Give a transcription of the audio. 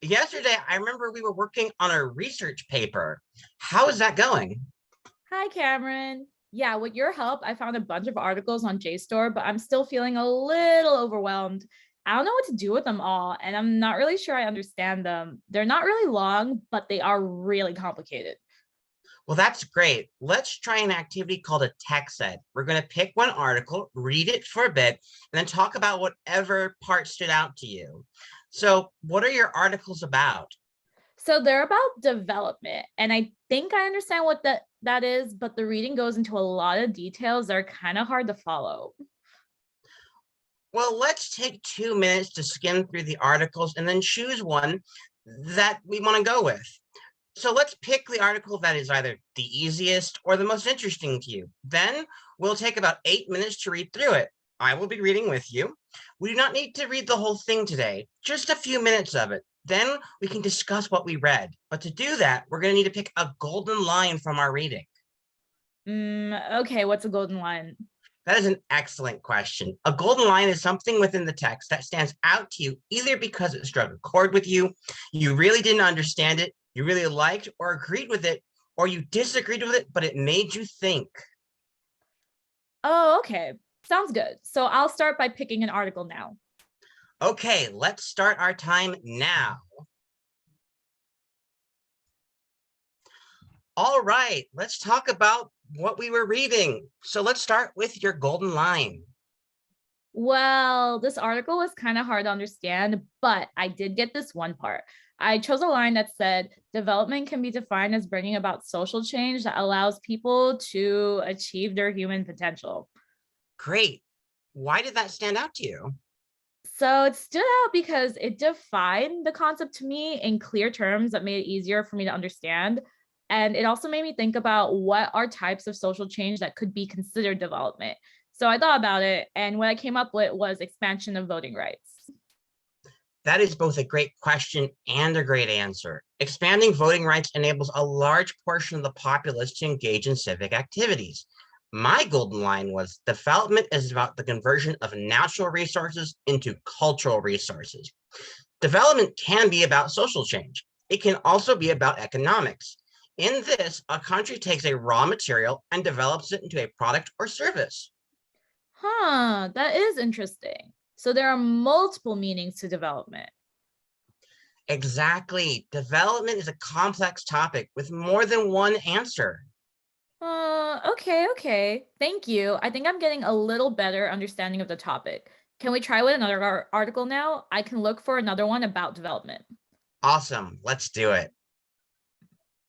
Yesterday, I remember we were working on a research paper. How is that going? Hi, Cameron. Yeah, with your help, I found a bunch of articles on JSTOR, but I'm still feeling a little overwhelmed. I don't know what to do with them all, and I'm not really sure I understand them. They're not really long, but they are really complicated. Well, that's great. Let's try an activity called a text set. We're going to pick one article, read it for a bit, and then talk about whatever part stood out to you. So, what are your articles about? So they're about development, and I think I understand what that is, but the reading goes into a lot of details that are kind of hard to follow. Well, let's take 2 minutes to skim through the articles and then choose one that we want to go with. So let's pick the article that is either the easiest or the most interesting to you. Then we'll take about 8 minutes to read through it. I will be reading with you. We do not need to read the whole thing today, just a few minutes of it. Then we can discuss what we read. But to do that, we're going to need to pick a golden line from our reading. Okay, what's a golden line? That is an excellent question. A golden line is something within the text that stands out to you, either because it struck a chord with you, you really didn't understand it, you really liked or agreed with it, or you disagreed with it, but it made you think. Oh, okay. Sounds good. So I'll start by picking an article now. Okay, let's start our time now. All right, let's talk about what we were reading. So let's start with your golden line. Well, this article was kind of hard to understand, but I did get this one part. I chose a line that said, development can be defined as bringing about social change that allows people to achieve their human potential. Great. Why did that stand out to you? So it stood out because it defined the concept to me in clear terms that made it easier for me to understand. And it also made me think about what are types of social change that could be considered development. So I thought about it, and what I came up with was expansion of voting rights. That is both a great question and a great answer. Expanding voting rights enables a large portion of the populace to engage in civic activities. My golden line was development is about the conversion of natural resources into cultural resources. Development can be about social change. It can also be about economics. In this, a country takes a raw material and develops it into a product or service. Huh, that is interesting. So there are multiple meanings to development. Exactly. Development is a complex topic with more than one answer. Okay. Thank you. I think I'm getting a little better understanding of the topic. Can we try with another article now? I can look for another one about development. Awesome. Let's do it.